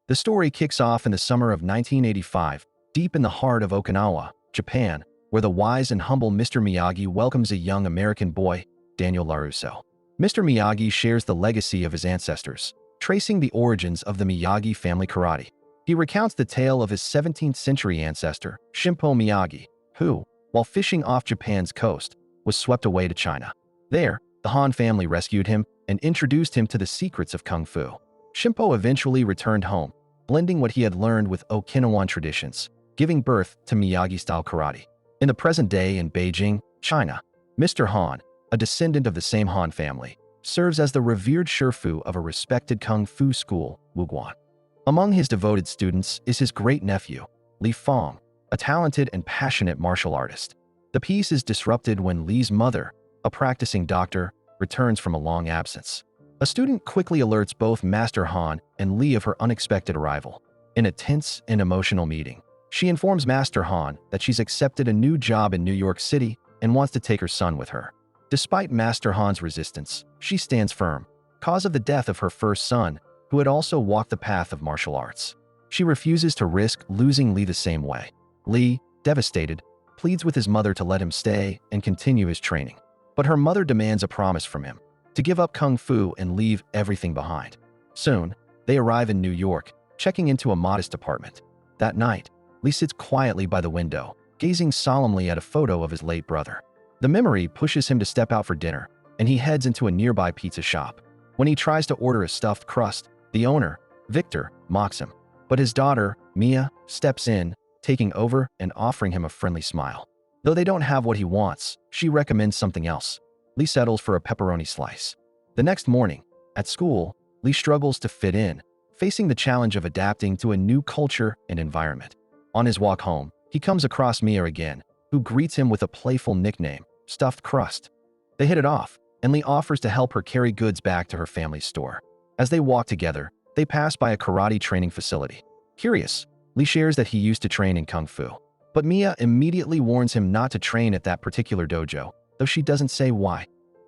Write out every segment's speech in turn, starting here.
The story kicks off in the summer of 1985, deep in the heart of Okinawa, Japan, where the wise and humble Mr. Miyagi welcomes a young American boy, Daniel LaRusso. Mr. Miyagi shares the legacy of his ancestors, tracing the origins of the Miyagi family karate. He recounts the tale of his 17th-century ancestor, Shimpo Miyagi, who, while fishing off Japan's coast, was swept away to China. There, the Han family rescued him and introduced him to the secrets of Kung Fu. Shimpo eventually returned home, blending what he had learned with Okinawan traditions, giving birth to Miyagi-style karate. In the present day in Beijing, China, Mr. Han, a descendant of the same Han family, serves as the revered shifu of a respected Kung Fu school, Wuguan. Among his devoted students is his great-nephew, Li Fong, a talented and passionate martial artist. The peace is disrupted when Li's mother, a practicing doctor, returns from a long absence. A student quickly alerts both Master Han and Li of her unexpected arrival. In a tense and emotional meeting, she informs Master Han that she's accepted a new job in New York City and wants to take her son with her. Despite Master Han's resistance, she stands firm, cause of the death of her first son, who had also walked the path of martial arts. She refuses to risk losing Li the same way. Li, devastated, pleads with his mother to let him stay and continue his training. But her mother demands a promise from him, to give up Kung Fu and leave everything behind. Soon, they arrive in New York, checking into a modest apartment. That night, Li sits quietly by the window, gazing solemnly at a photo of his late brother. The memory pushes him to step out for dinner, and he heads into a nearby pizza shop. When he tries to order a stuffed crust, the owner, Victor, mocks him. But his daughter, Mia, steps in, taking over and offering him a friendly smile. Though they don't have what he wants, she recommends something else. Li settles for a pepperoni slice. The next morning, at school, Li struggles to fit in, facing the challenge of adapting to a new culture and environment. On his walk home, he comes across Mia again, who greets him with a playful nickname, Stuffed Crust. They hit it off, and Li offers to help her carry goods back to her family's store. As they walk together, they pass by a karate training facility. Curious, Li shares that he used to train in Kung Fu. But Mia immediately warns him not to train at that particular dojo, though she doesn't say why.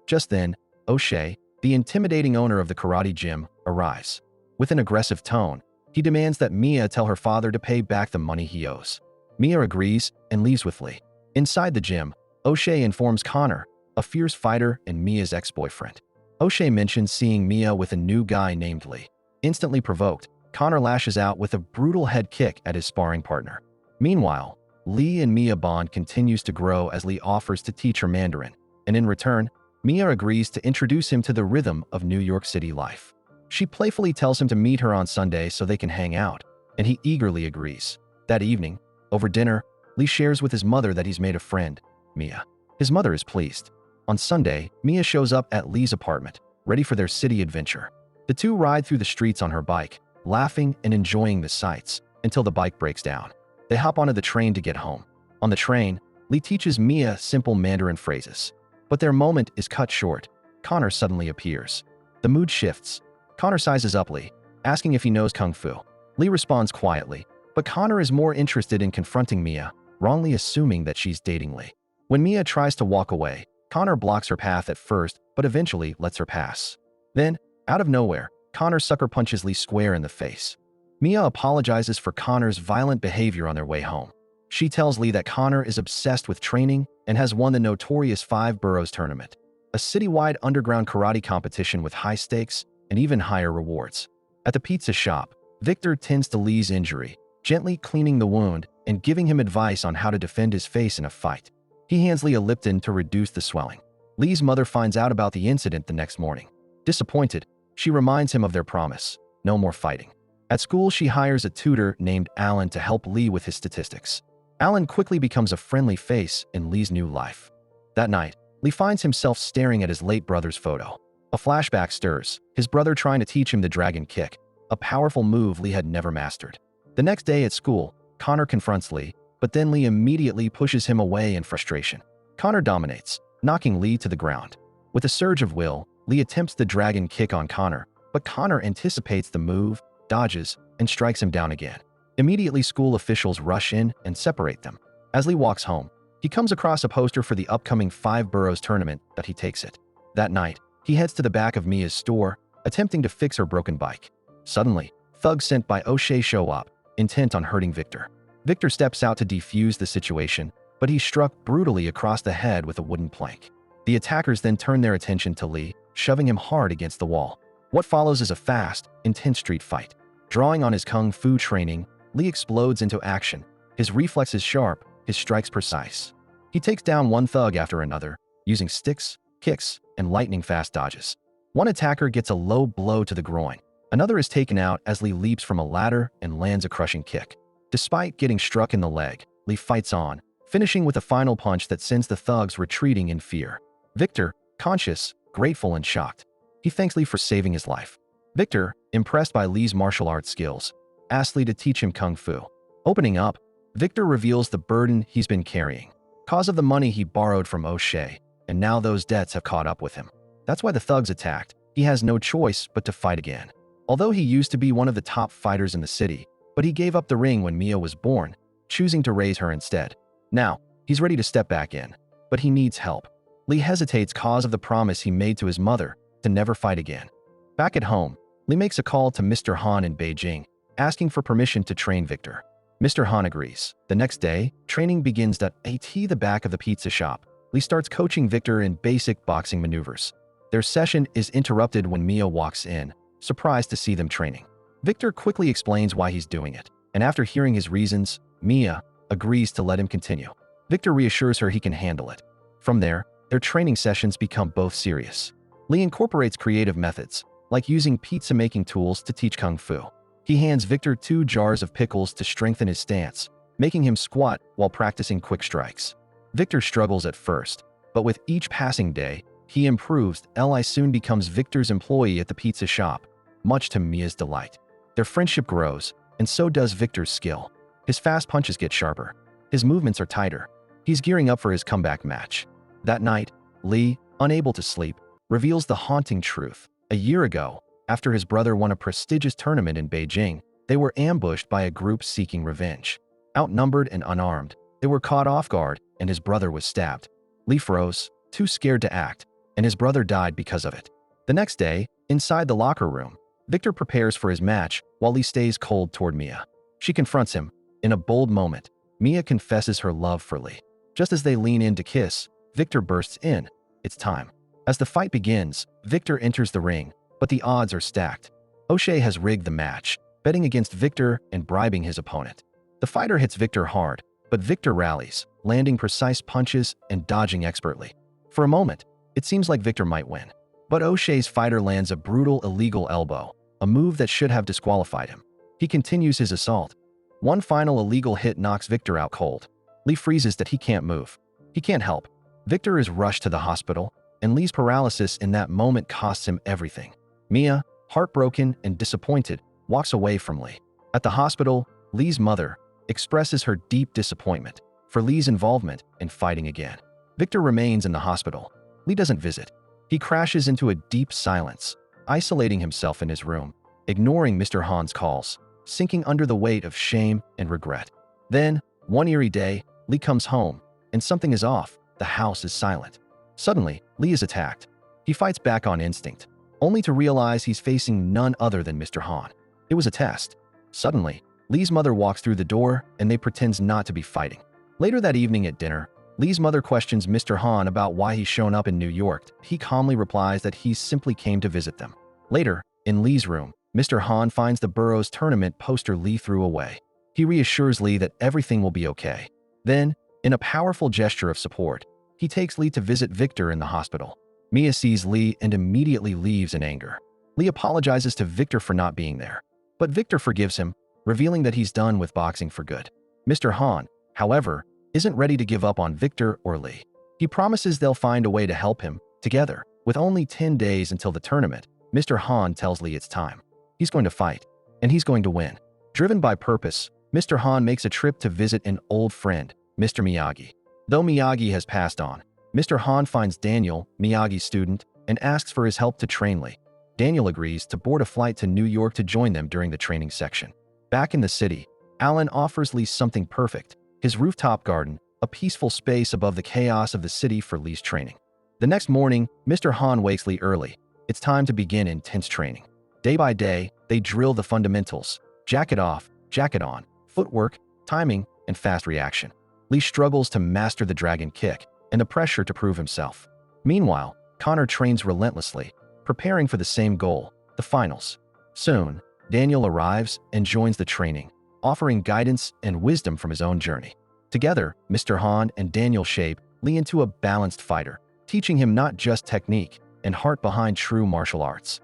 Just then, O'Shea, the intimidating owner of the karate gym, arrives. With an aggressive tone, he demands that Mia tell her father to pay back the money he owes. Mia agrees and leaves with Li. Inside the gym, O'Shea informs Connor, a fierce fighter and Mia's ex-boyfriend. O'Shea mentions seeing Mia with a new guy named Li. Instantly provoked, Connor lashes out with a brutal head kick at his sparring partner. Meanwhile, Li and Mia bond continues to grow as Li offers to teach her Mandarin, and in return, Mia agrees to introduce him to the rhythm of New York City life. She playfully tells him to meet her on Sunday so they can hang out, and he eagerly agrees. That evening, over dinner, Li shares with his mother that he's made a friend, Mia. His mother is pleased. On Sunday, Mia shows up at Li's apartment, ready for their city adventure. The two ride through the streets on her bike, laughing and enjoying the sights, until the bike breaks down. They hop onto the train to get home. On the train, Li teaches Mia simple Mandarin phrases. But their moment is cut short. Connor suddenly appears. The mood shifts. Connor sizes up Li, asking if he knows Kung Fu. Li responds quietly, but Connor is more interested in confronting Mia, wrongly assuming that she's dating Li. When Mia tries to walk away, Connor blocks her path at first, but eventually lets her pass. Then, out of nowhere, Connor sucker punches Li square in the face. Mia apologizes for Connor's violent behavior on their way home. She tells Li that Connor is obsessed with training and has won the notorious 5 Boroughs tournament, a citywide underground karate competition with high stakes and even higher rewards. At the pizza shop, Victor tends to Li's injury, gently cleaning the wound and giving him advice on how to defend his face in a fight. He hands Li a Lipton to reduce the swelling. Li's mother finds out about the incident the next morning. Disappointed, she reminds him of their promise, no more fighting. At school, she hires a tutor named Alan to help Li with his statistics. Alan quickly becomes a friendly face in Li's new life. That night, Li finds himself staring at his late brother's photo. A flashback stirs, his brother trying to teach him the dragon kick, a powerful move Li had never mastered. The next day at school, Connor confronts Li, but then Li immediately pushes him away in frustration. Connor dominates, knocking Li to the ground. With a surge of will, Li attempts the dragon kick on Connor, but Connor anticipates the move, dodges, and strikes him down again. Immediately, school officials rush in and separate them. As Li walks home, he comes across a poster for the upcoming 5 Boroughs tournament, but he takes it. That night, he heads to the back of Mia's store, attempting to fix her broken bike. Suddenly, Thugs sent by O'Shea show up, intent on hurting Victor. Victor steps out to defuse the situation, but he's struck brutally across the head with a wooden plank. The attackers then turn their attention to Lee, shoving him hard against the wall. What follows is a fast, intense street fight. Drawing on his kung fu training, Lee explodes into action. His reflexes sharp, his strikes precise. He takes down one thug after another, using sticks, kicks, and lightning-fast dodges. One attacker gets a low blow to the groin. Another is taken out as Lee leaps from a ladder and lands a crushing kick. Despite getting struck in the leg, Lee fights on, finishing with a final punch that sends the thugs retreating in fear. Victor, conscious, grateful, and shocked. He thanks Lee for saving his life. Victor, impressed by Lee's martial arts skills, asks Lee to teach him kung fu. Opening up, Victor reveals the burden he's been carrying. Cause of the money he borrowed from O'Shea, and now those debts have caught up with him. That's why the thugs attacked. He has no choice but to fight again. Although he used to be one of the top fighters in the city, but he gave up the ring when Mia was born, choosing to raise her instead. Now, he's ready to step back in, but he needs help. Lee hesitates cause of the promise he made to his mother to never fight again. Back at home, Lee makes a call to Mr. Han in Beijing, asking for permission to train Victor. Mr. Han agrees. The next day, training begins at the back of the pizza shop. Lee starts coaching Victor in basic boxing maneuvers. Their session is interrupted when Mia walks in, surprised to see them training. Victor quickly explains why he's doing it, and after hearing his reasons, Mia agrees to let him continue. Victor reassures her he can handle it. From there, their training sessions become both serious. Lee incorporates creative methods, like using pizza-making tools to teach kung fu. He hands Victor 2 jars of pickles to strengthen his stance, making him squat while practicing quick strikes. Victor struggles at first, but with each passing day, he improves. Li soon becomes Victor's employee at the pizza shop, much to Mia's delight. Their friendship grows, and so does Victor's skill. His fast punches get sharper. His movements are tighter. He's gearing up for his comeback match. That night, Lee, unable to sleep, reveals the haunting truth. A year ago, after his brother won a prestigious tournament in Beijing, they were ambushed by a group seeking revenge. Outnumbered and unarmed, they were caught off guard, and his brother was stabbed. Lee froze, too scared to act, and his brother died because of it. The next day, inside the locker room, Victor prepares for his match while Lee stays cold toward Mia. She confronts him. In a bold moment, Mia confesses her love for Lee. Just as they lean in to kiss, Victor bursts in. It's time. As the fight begins, Victor enters the ring, but the odds are stacked. O'Shea has rigged the match, betting against Victor and bribing his opponent. The fighter hits Victor hard, but Victor rallies, landing precise punches and dodging expertly. For a moment, it seems like Victor might win, but O'Shea's fighter lands a brutal illegal elbow, a move that should have disqualified him. He continues his assault. One final illegal hit knocks Victor out cold. Lee freezes that he can't move. He can't help. Victor is rushed to the hospital, and Lee's paralysis in that moment costs him everything. Mia, heartbroken and disappointed, walks away from Lee. At the hospital, Lee's mother expresses her deep disappointment for Lee's involvement in fighting again. Victor remains in the hospital. Lee doesn't visit. He crashes into a deep silence, isolating himself in his room, ignoring Mr. Han's calls, sinking under the weight of shame and regret. Then, one eerie day, Lee comes home, and something is off. The house is silent. Suddenly, Lee is attacked. He fights back on instinct, only to realize he's facing none other than Mr. Han. It was a test. Suddenly, Lee's mother walks through the door, and they pretend not to be fighting. Later that evening at dinner, Lee's mother questions Mr. Han about why he's shown up in New York. He calmly replies that he simply came to visit them. Later, in Lee's room, Mr. Han finds the Boroughs tournament poster Lee threw away. He reassures Lee that everything will be okay. Then, in a powerful gesture of support, he takes Lee to visit Victor in the hospital. Mia sees Lee and immediately leaves in anger. Lee apologizes to Victor for not being there, but Victor forgives him, revealing that he's done with boxing for good. Mr. Han, however, isn't ready to give up on Victor or Lee. He promises they'll find a way to help him, together. With only 10 days until the tournament, Mr. Han tells Lee it's time. He's going to fight, and he's going to win. Driven by purpose, Mr. Han makes a trip to visit an old friend, Mr. Miyagi. Though Miyagi has passed on, Mr. Han finds Daniel, Miyagi's student, and asks for his help to train Lee. Daniel agrees to board a flight to New York to join them during the training section. Back in the city, Alan offers Lee something perfect: his rooftop garden, a peaceful space above the chaos of the city for Lee's training. The next morning, Mr. Han wakes Lee early. It's time to begin intense training. Day by day, they drill the fundamentals: jacket off, jacket on, footwork, timing, and fast reaction. Lee struggles to master the dragon kick and the pressure to prove himself. Meanwhile, Connor trains relentlessly, preparing for the same goal, the finals. Soon, Daniel arrives and joins the training, offering guidance and wisdom from his own journey. Together, Mr. Han and Daniel shape Lee into a balanced fighter, teaching him not just technique and heart behind true martial arts.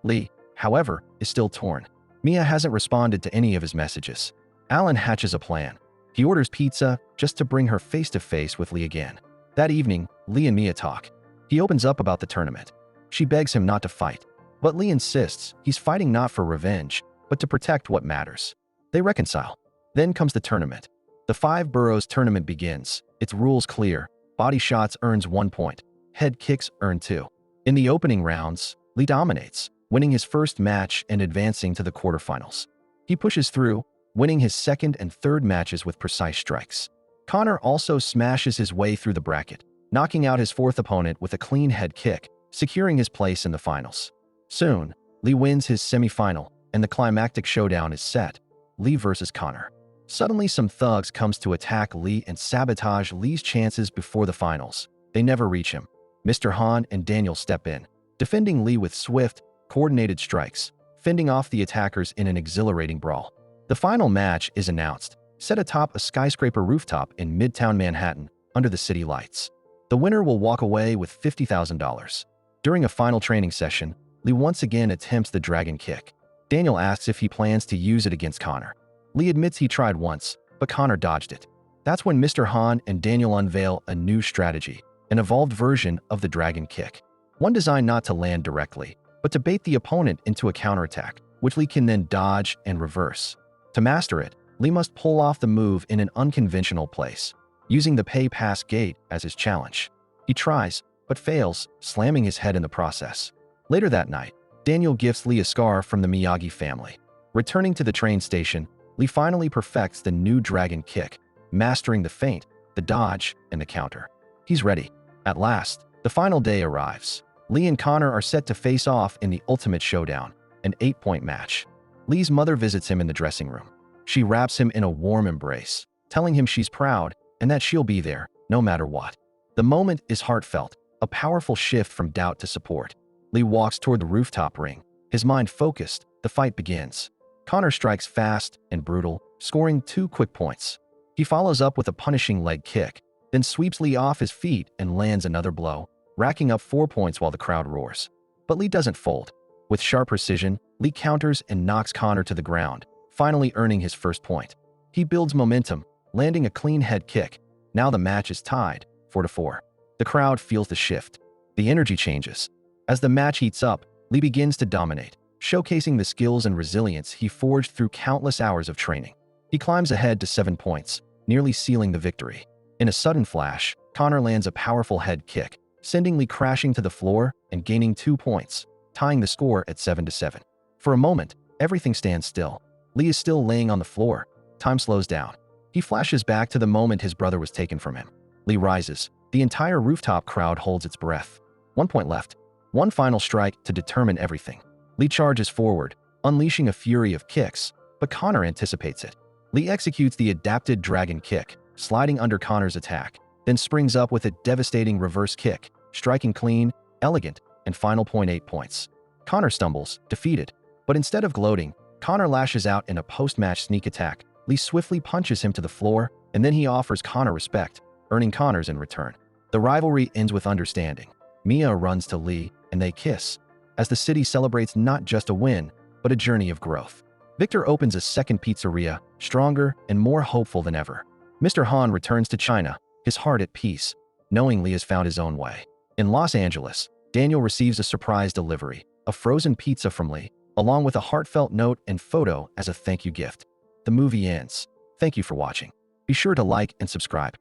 Lee, however, is still torn. Mia hasn't responded to any of his messages. Alan hatches a plan. He orders pizza just to bring her face to face with Lee again. That evening, Lee and Mia talk. He opens up about the tournament. She begs him not to fight, but Lee insists he's fighting not for revenge, but to protect what matters. They reconcile. Then comes the tournament. The 5 Boroughs tournament begins. Its rules clear. Body shots earns 1 point. Head kicks earn 2. In the opening rounds, Lee dominates, winning his first match and advancing to the quarterfinals. He pushes through, winning his second and third matches with precise strikes. Connor also smashes his way through the bracket, knocking out his fourth opponent with a clean head kick, securing his place in the finals. Soon, Lee wins his semifinal, and the climactic showdown is set: Lee versus Connor. Suddenly, some thugs comes to attack Lee and sabotage Lee's chances before the finals. They never reach him. Mr. Han and Daniel step in, defending Lee with swift, coordinated strikes, fending off the attackers in an exhilarating brawl. The final match is announced, set atop a skyscraper rooftop in Midtown Manhattan under the city lights. The winner will walk away with $50,000. During a final training session, Lee once again attempts the dragon kick. Daniel asks if he plans to use it against Connor. Lee admits he tried once, but Connor dodged it. That's when Mr. Han and Daniel unveil a new strategy, an evolved version of the dragon kick. One designed not to land directly, but to bait the opponent into a counterattack, which Lee can then dodge and reverse. To master it, Lee must pull off the move in an unconventional place, using the pay-pass gate as his challenge. He tries, but fails, slamming his head in the process. Later that night, Daniel gifts Lee a scarf from the Miyagi family. Returning to the train station, Lee finally perfects the new dragon kick, mastering the feint, the dodge, and the counter. He's ready. At last, the final day arrives. Lee and Connor are set to face off in the ultimate showdown, an 8-point match. Lee's mother visits him in the dressing room. She wraps him in a warm embrace, telling him she's proud and that she'll be there, no matter what. The moment is heartfelt, a powerful shift from doubt to support. Lee walks toward the rooftop ring, his mind focused. The fight begins. Connor strikes fast and brutal, scoring 2 quick points. He follows up with a punishing leg kick, then sweeps Lee off his feet and lands another blow, racking up 4 points while the crowd roars. But Lee doesn't fold. With sharp precision, Lee counters and knocks Connor to the ground, finally earning his first point. He builds momentum, landing a clean head kick. Now the match is tied, 4-4. The crowd feels the shift. The energy changes. As the match heats up, Lee begins to dominate, showcasing the skills and resilience he forged through countless hours of training. He climbs ahead to 7 points, nearly sealing the victory. In a sudden flash, Connor lands a powerful head kick, sending Lee crashing to the floor and gaining 2 points, tying the score at 7-7. For a moment, everything stands still. Lee is still laying on the floor. Time slows down. He flashes back to the moment his brother was taken from him. Lee rises. The entire rooftop crowd holds its breath. 1 point left. One final strike to determine everything. Lee charges forward, unleashing a fury of kicks, but Connor anticipates it. Lee executes the adapted dragon kick, sliding under Connor's attack, then springs up with a devastating reverse kick, striking clean, elegant, and final point 8 points. Connor stumbles, defeated, but instead of gloating, Connor lashes out in a post-match sneak attack. Lee swiftly punches him to the floor, and then he offers Connor respect, earning Connor's in return. The rivalry ends with understanding. Mia runs to Lee, and they kiss, as the city celebrates not just a win, but a journey of growth. Victor opens a second pizzeria, stronger and more hopeful than ever. Mr. Han returns to China, his heart at peace, knowing Lee has found his own way. In Los Angeles, Daniel receives a surprise delivery, a frozen pizza from Lee, along with a heartfelt note and photo as a thank you gift. The movie ends. Thank you for watching. Be sure to like and subscribe.